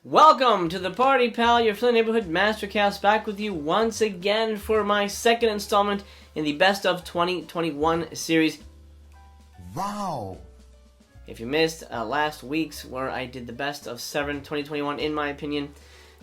Welcome to the party, pal. Your friendly neighborhood Mastercast back with you once again for my second installment in the Best of 2021 series. Wow! If you missed last week's where I did the Best of 2021, in my opinion,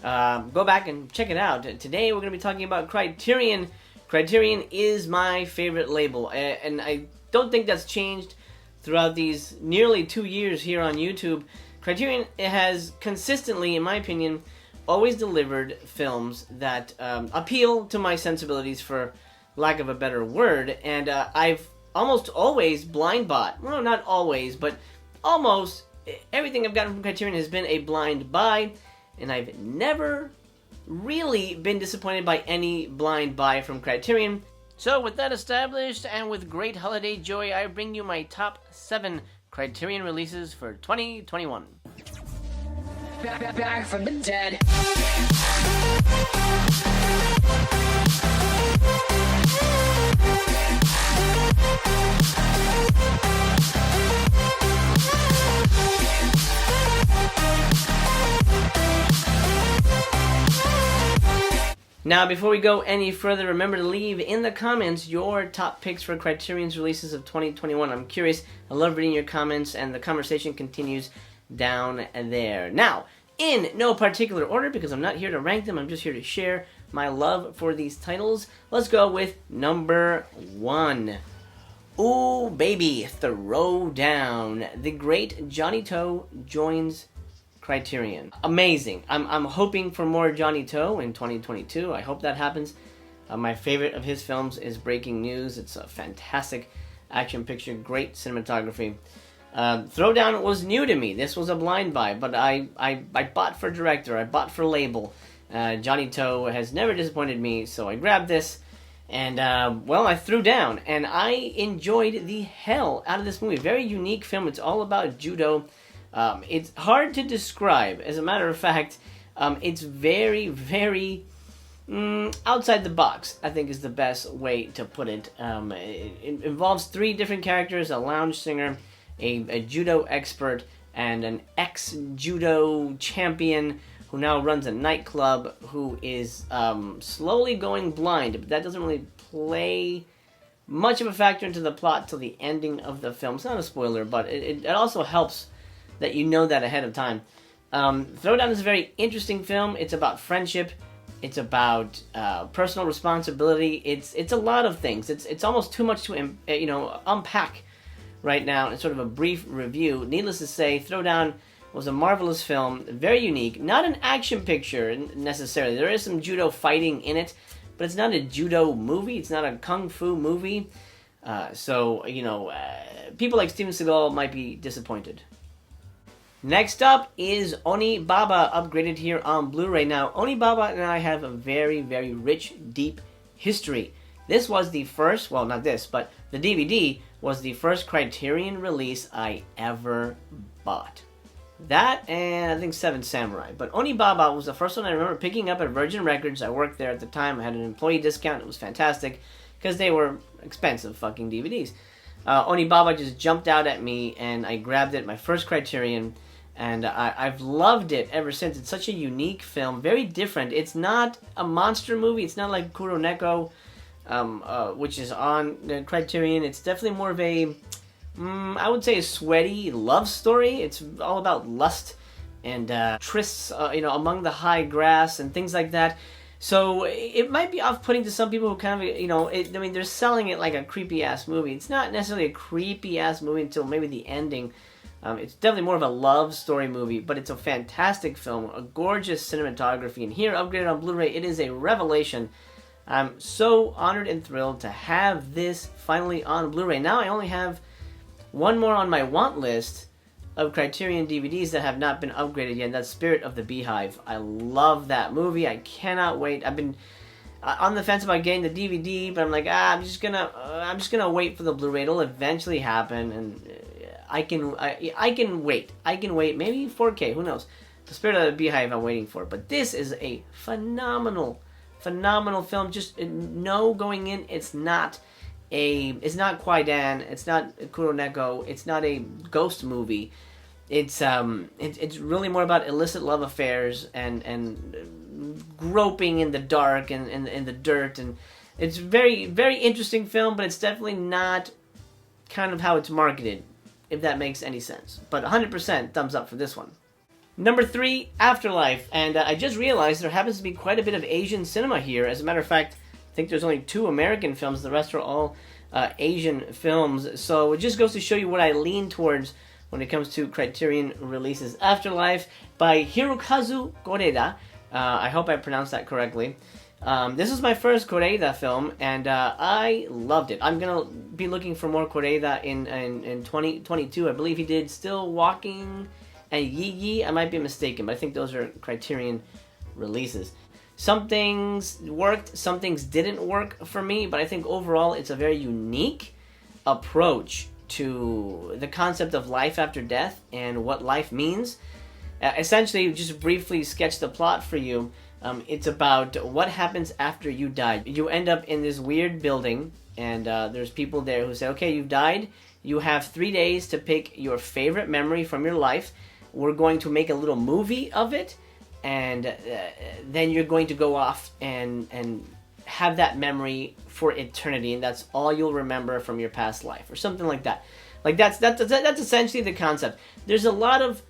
go back and check it out. Today we're going to be talking about Criterion. Criterion is my favorite label, and I don't think that's changed throughout these nearly 2 years here on YouTube. Criterion has consistently, in my opinion, always delivered films that appeal to my sensibilities, for lack of a better word, and I've almost always blind bought. Well, not always, but almost everything I've gotten from Criterion has been a blind buy, and I've never really been disappointed by any blind buy from Criterion. So with that established, and with great holiday joy, I bring you my top 7 Criterion releases for 2021. Back from the dead. Now, before we go any further, remember to leave in the comments your top picks for Criterion's releases of 2021. I'm curious. I love reading your comments, and the conversation continues down there. Now, in no particular order, because I'm not here to rank them, I'm just here to share my love for these titles. Let's go with number 1. Ooh, baby, Throwdown. The great Johnny To joins Criterion. Amazing. I'm hoping for more Johnny To in 2022. I hope that happens. My favorite of his films is Breaking News. It's a fantastic action picture, great cinematography. Throwdown was new to me. This was a blind buy, but I bought for director, I bought for label. Johnny To has never disappointed me, so I grabbed this, and well, I threw down, and I enjoyed the hell out of this movie. Very unique film. It's all about judo. It's hard to describe. As a matter of fact, it's very, very outside the box, I think, is the best way to put it. It involves 3 different characters: a lounge singer, a judo expert, and an ex-judo champion who now runs a nightclub, who is slowly going blind. But that doesn't really play much of a factor into the plot till the ending of the film. It's not a spoiler, but it also helps that you know that ahead of time. Throwdown is a very interesting film. It's about friendship. It's about personal responsibility. It's a lot of things. It's almost too much to unpack right now in sort of a brief review. Needless to say, Throwdown was a marvelous film, very unique. Not an action picture necessarily. There is some judo fighting in it, but it's not a judo movie. It's not a kung fu movie. So people like Steven Seagal might be disappointed. Next up is Oni Baba, upgraded here on Blu-ray. Now, Oni Baba and I have a very, very rich, deep history. This was the first, well, not this, but the DVD was the first Criterion release I ever bought. That, and I think Seven Samurai. But Oni Baba was the first one I remember picking up at Virgin Records. I worked there at the time. I had an employee discount. It was fantastic, because they were expensive fucking DVDs. Oni Baba just jumped out at me, and I grabbed it, my first Criterion. And I've loved it ever since. It's such a unique film, very different. It's not a monster movie. It's not like Kuroneko, which is on Criterion. It's definitely more of a, I would say, a sweaty love story. It's all about lust and trysts, among the high grass and things like that. So it might be off-putting to some people who kind of, they're selling it like a creepy-ass movie. It's not necessarily a creepy-ass movie until maybe the ending. It's definitely more of a love story movie, but it's a fantastic film, a gorgeous cinematography, and here, upgraded on Blu-ray, it is a revelation. I'm so honored and thrilled to have this finally on Blu-ray. Now I only have one more on my want list of Criterion DVDs that have not been upgraded yet, and that's Spirit of the Beehive. I love that movie. I cannot wait. I've been on the fence about getting the DVD, but I'm like, I'm just gonna wait for the Blu-ray. It'll eventually happen, and I can wait. I can wait. Maybe 4K. Who knows? The Spirit of the Beehive I'm waiting for. But this is a phenomenal film. Just know going in, it's not Kwaidan. It's not Kuroneko. It's not a ghost movie. It's really more about illicit love affairs and groping in the dark and in the dirt, and it's very, very interesting film, but it's definitely not kind of how it's marketed, if that makes any sense. But 100% thumbs up for this one. Number 3, Afterlife, and I just realized there happens to be quite a bit of Asian cinema here. As a matter of fact, I think there's only 2 American films. The rest are all Asian films. So it just goes to show you what I lean towards when it comes to Criterion releases. Afterlife by Hirokazu Koreeda. I hope I pronounced that correctly. This is my first Koreeda film, and I loved it. I'm going to be looking for more Koreeda in 2022. I believe he did Still Walking and Yi Yi. I might be mistaken, but I think those are Criterion releases. Some things worked, some things didn't work for me, but I think overall it's a very unique approach to the concept of life after death and what life means. Essentially, just briefly sketch the plot for you. It's about what happens after you die. You end up in this weird building, and there's people there who say, okay, you've died. You have 3 days to pick your favorite memory from your life. We're going to make a little movie of it, and then you're going to go off and have that memory for eternity, and that's all you'll remember from your past life, or something like that. Like that's essentially the concept. There's a lot of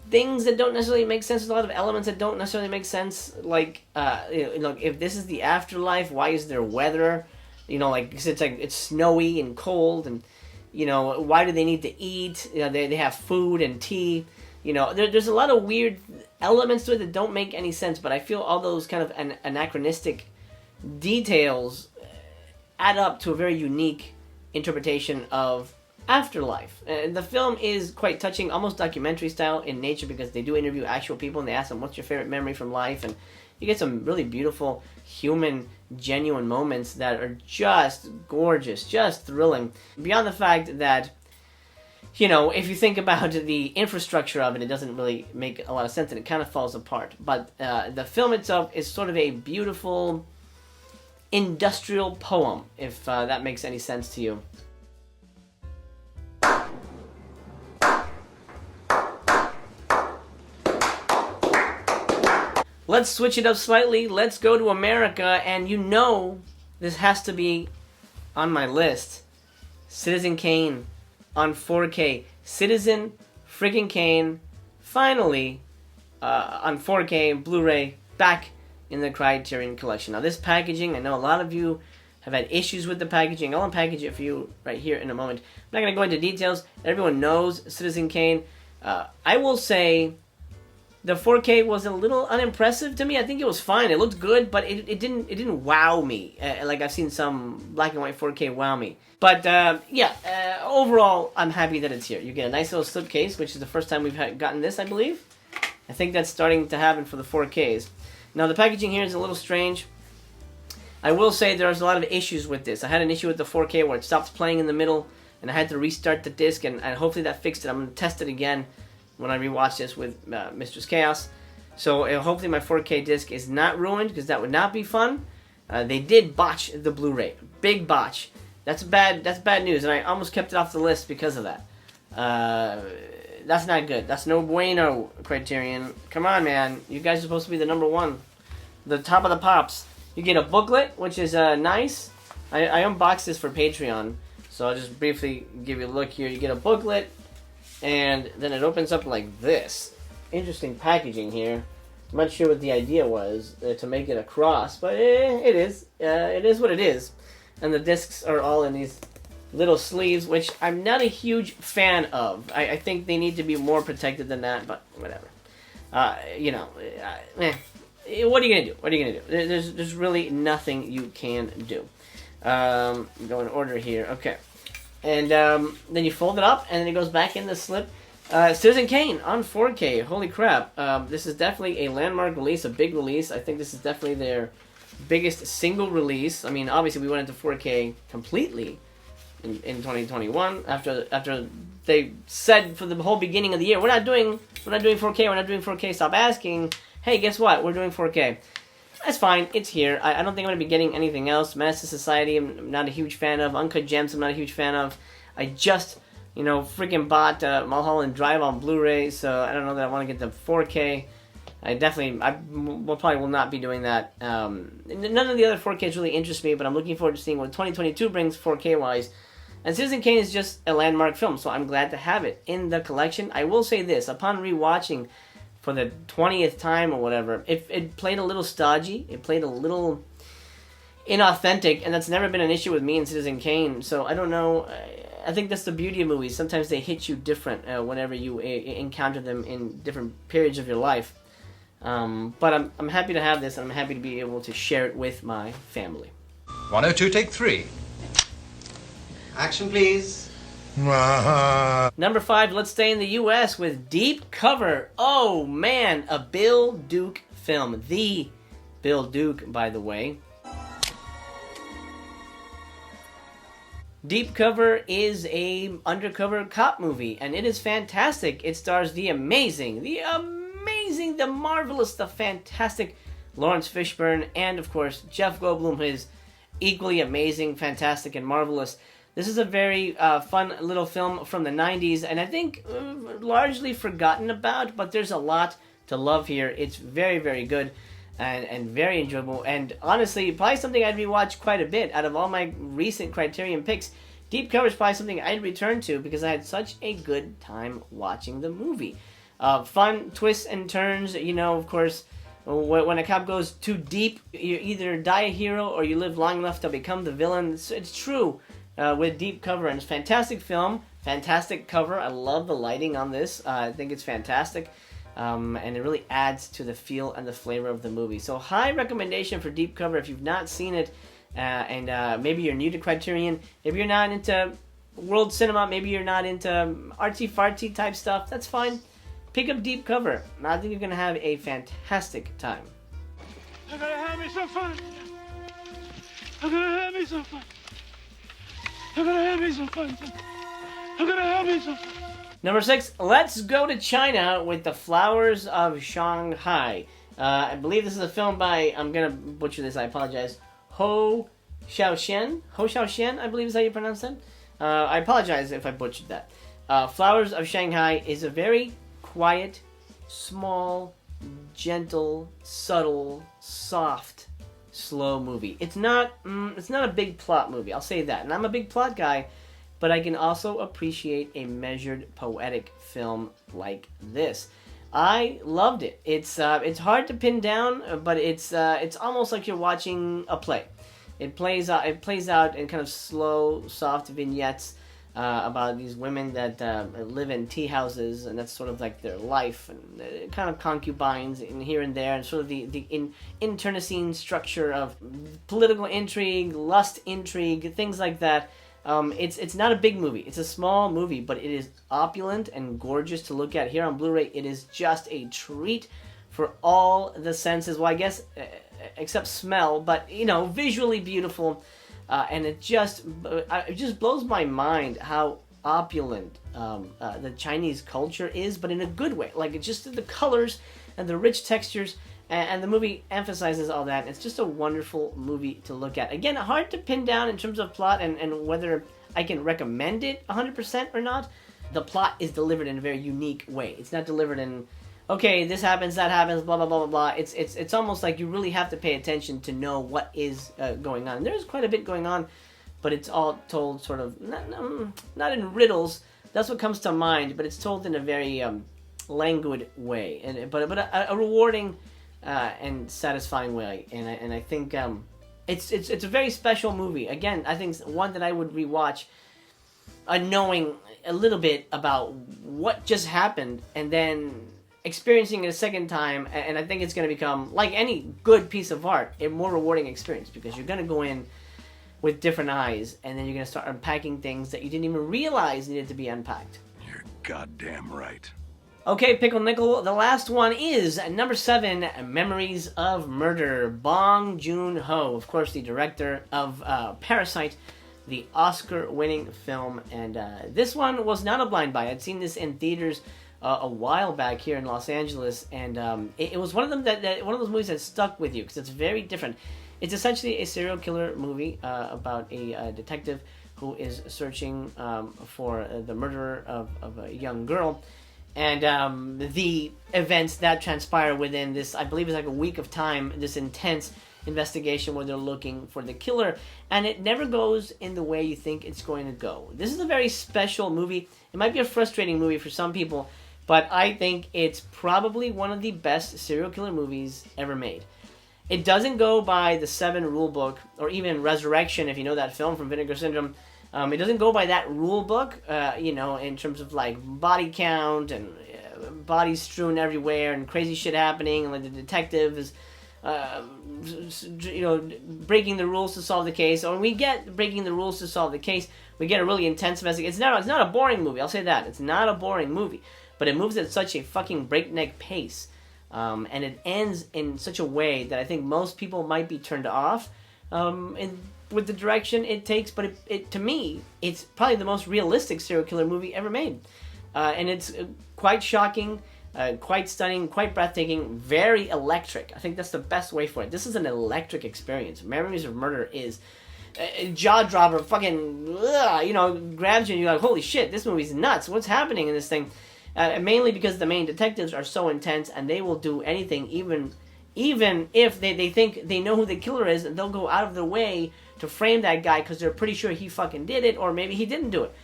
things that don't necessarily make sense. There's a lot of elements that don't necessarily make sense. Like, if this is the afterlife, why is there weather? Like it's snowy and cold, and why do they need to eat? They have food and tea. There's a lot of weird elements to it that don't make any sense. But I feel all those kind of anachronistic details add up to a very unique interpretation of Afterlife. And the film is quite touching, almost documentary style in nature, because they do interview actual people and they ask them, what's your favorite memory from life? And you get some really beautiful, human, genuine moments that are just gorgeous, just thrilling. Beyond the fact that, if you think about the infrastructure of it, it doesn't really make a lot of sense and it kind of falls apart. But the film itself is sort of a beautiful industrial poem, if that makes any sense to you. Let's switch it up slightly. Let's go to America, and this has to be on my list. Citizen Kane on 4K. Citizen freaking Kane, finally on 4K Blu-ray, back in the Criterion collection. Now this packaging, I know a lot of you have had issues with the packaging. I'll unpackage it for you right here in a moment. I'm not going to go into details. Everyone knows Citizen Kane. I will say the 4K was a little unimpressive to me. I think it was fine. It looked good, but it didn't wow me. Like I've seen some black and white 4K wow me. But overall, I'm happy that it's here. You get a nice little slipcase, which is the first time we've gotten this, I believe. I think that's starting to happen for the 4Ks. Now the packaging here is a little strange. I will say there's a lot of issues with this. I had an issue with the 4K where it stopped playing in the middle, and I had to restart the disc, and hopefully that fixed it. I'm going to test it again when I rewatch this with Mistress Chaos. So hopefully my 4K disc is not ruined, because that would not be fun. They did botch the Blu-ray. Big botch. That's bad news, and I almost kept it off the list because of that. That's not good. That's no bueno, Criterion. Come on, man. You guys are supposed to be the number one. The top of the pops. You get a booklet, which is nice. I unboxed this for Patreon, so I'll just briefly give you a look here. You get a booklet, and then it opens up like this. Interesting packaging here. I'm not sure what the idea was to make it a cross, but it is. It is what it is. And the discs are all in these little sleeves, which I'm not a huge fan of. I think they need to be more protected than that, but whatever. What are you gonna do? What are you gonna do? There's really nothing you can do. Go in order here. Okay. And then you fold it up, and then it goes back in the slip. Citizen Kane on 4K. Holy crap. This is definitely a landmark release, a big release. I think this is definitely their biggest single release. I mean, obviously we went into 4K completely in 2021 after they said for the whole beginning of the year, we're not doing 4K, stop asking. Hey, guess what? We're doing 4K. That's fine. It's here. I don't think I'm going to be getting anything else. Menace to Society, I'm not a huge fan of. Uncut Gems, I'm not a huge fan of. I just freaking bought Mulholland Drive on Blu-ray, so I don't know that I want to get the 4K. I probably will not be doing that. None of the other 4Ks really interest me, but I'm looking forward to seeing what 2022 brings 4K-wise. And Citizen Kane is just a landmark film, so I'm glad to have it in the collection. I will say this, upon rewatching for the 20th time or whatever, it played a little stodgy, it played a little inauthentic, and that's never been an issue with me and Citizen Kane, so I don't know. I think that's the beauty of movies. Sometimes they hit you different whenever you encounter them in different periods of your life. But I'm happy to have this, and I'm happy to be able to share it with my family. 102, take 3. Action, please. Number 5, let's stay in the U.S. with Deep Cover. Oh, man, a Bill Duke film. The Bill Duke, by the way. Deep Cover is a undercover cop movie, and it is fantastic. It stars the marvelous, the fantastic Lawrence Fishburne, and, of course, Jeff Goldblum, who is equally amazing, fantastic, and marvelous. This is a very fun little film from the 90s, and I think largely forgotten about, but there's a lot to love here. It's very, very good and very enjoyable, and honestly, probably something I'd rewatch quite a bit. Out of all my recent Criterion picks, Deep Cover is probably something I'd return to because I had such a good time watching the movie. Fun twists and turns, of course. When a cop goes too deep, you either die a hero or you live long enough to become the villain. It's true with Deep Cover, and it's a fantastic film, fantastic cover. I love the lighting on this. I think it's fantastic, and it really adds to the feel and the flavor of the movie. So high recommendation for Deep Cover if you've not seen it, and maybe you're new to Criterion, maybe you're not into world cinema, maybe you're not into artsy-fartsy type stuff, that's fine. Pick up Deep Cover. I think you're going to have a fantastic time. I'm going to have me some fun. I'm going to have me some fun. I'm going to have me some fun. I'm going to have me some fun. Number 6, let's go to China with The Flowers of Shanghai. I believe this is a film by, I'm going to butcher this, I apologize, Ho Xiaoxian, I believe is how you pronounce that. I apologize if I butchered that. Flowers of Shanghai is a very quiet, small, gentle, subtle, soft, slow movie. It's not a big plot movie, I'll say that. And I'm a big plot guy, but I can also appreciate a measured, poetic film like this. I loved it. It's hard to pin down, but it's almost like you're watching a play. It plays out in kind of slow, soft vignettes about these women that live in tea houses, and that's sort of like their life, and kind of concubines in here and there, and sort of the internecine structure of political intrigue, lust intrigue, things like that. It's not a big movie. It's a small movie, but it is opulent and gorgeous to look at. Here on Blu-ray, it is just a treat for all the senses. Well, I guess except smell, but visually beautiful. And it just blows my mind how opulent the Chinese culture is, but in a good way. Like, it's just the colors and the rich textures, and the movie emphasizes all that. It's just a wonderful movie to look at. Again, hard to pin down in terms of plot and whether I can recommend it 100% or not. The plot is delivered in a very unique way. It's not delivered in, okay, this happens, that happens, blah, blah, blah, blah, blah. It's almost like you really have to pay attention to know what is going on. And there's quite a bit going on, but it's all told sort of, not in riddles. That's what comes to mind, but it's told in a very languid way, but a rewarding and satisfying way. And I think it's a very special movie. Again, I think it's one that I would rewatch, knowing a little bit about what just happened, and then experiencing it a second time, and I think it's going to become, like any good piece of art, a more rewarding experience, because you're going to go in with different eyes, and then you're going to start unpacking things that you didn't even realize needed to be unpacked. You're goddamn right. Okay, Pickle Nickel, the last one is number 7, Memories of Murder, Bong Joon-ho, of course the director of Parasite, the Oscar-winning film, and this one was not a blind buy. I'd seen this in theaters a while back here in Los Angeles, and it was one of them that one of those movies that stuck with you because it's very different. It's essentially a serial killer movie about a detective who is searching for the murderer of a young girl. And the events that transpire within this, I believe it's like a week of time, this intense investigation where they're looking for the killer. And it never goes in the way you think it's going to go. This is a very special movie. It might be a frustrating movie for some people, but I think it's probably one of the best serial killer movies ever made. It doesn't go by the 7 rule book, or even Resurrection, if you know that film from Vinegar Syndrome. It doesn't go by that rule book, in terms of like body count and bodies strewn everywhere and crazy shit happening, and like the detective is, breaking the rules to solve the case. Or when we get breaking the rules to solve the case, we get a really intense investigation. It's not a boring movie. I'll say that it's not a boring movie, but it moves at such a fucking breakneck pace, and it ends in such a way that I think most people might be turned off. With the direction it takes, but it to me, it's probably the most realistic serial killer movie ever made. And it's quite shocking, quite stunning, quite breathtaking, very electric. I think that's the best way for it. This is an electric experience. Memories of Murder is jaw-dropper, fucking, grabs you and you're like, holy shit, this movie's nuts. What's happening in this thing? Mainly because the main detectives are so intense, and they will do anything, even if they think they know who the killer is, and they'll go out of their way to frame that guy because they're pretty sure he fucking did it, or maybe he didn't do it.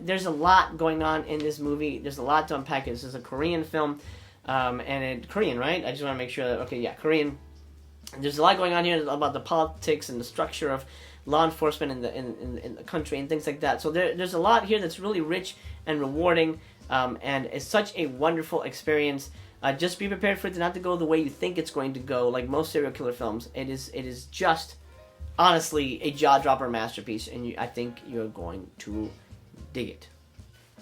There's a lot going on in this movie. There's a lot to unpack. This is a Korean film, Korean, right? I just want to make sure that, okay, yeah, Korean. There's a lot going on here about the politics and the structure of law enforcement in the country and things like that. So there's a lot here that's really rich and rewarding, and it's such a wonderful experience. Just be prepared for it not to go the way you think it's going to go, like most serial killer films. It is just, honestly, a jaw-dropper masterpiece, and I think you're going to dig it.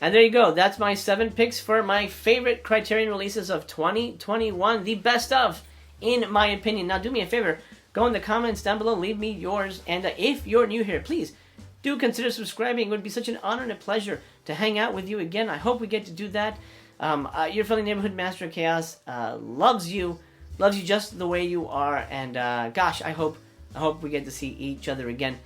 And there you go. That's my 7 picks for my favorite Criterion releases of 2021. The best of, in my opinion. Now, do me a favor. Go in the comments down below. Leave me yours. And if you're new here, please do consider subscribing. It would be such an honor and a pleasure to hang out with you again. I hope we get to do that. Your friendly neighborhood master of chaos loves you just the way you are. And gosh, I hope we get to see each other again.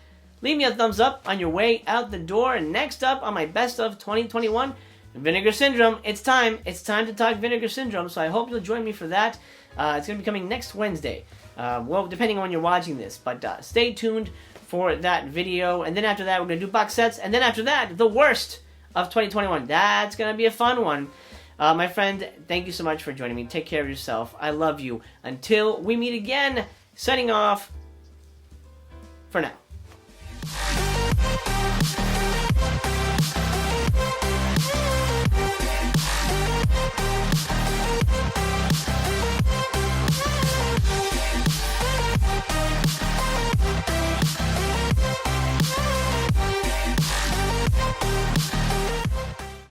Leave me a thumbs up on your way out the door. And next up on my best of 2021, Vinegar Syndrome. It's time to talk Vinegar Syndrome. So I hope you'll join me for that. It's going to be coming next Wednesday. Well, depending on when you're watching this. But stay tuned for that video. And then after that, we're going to do box sets. And then after that, the worst of 2021. That's going to be a fun one. My friend, thank you so much for joining me. Take care of yourself. I love you. Until we meet again, signing off for now.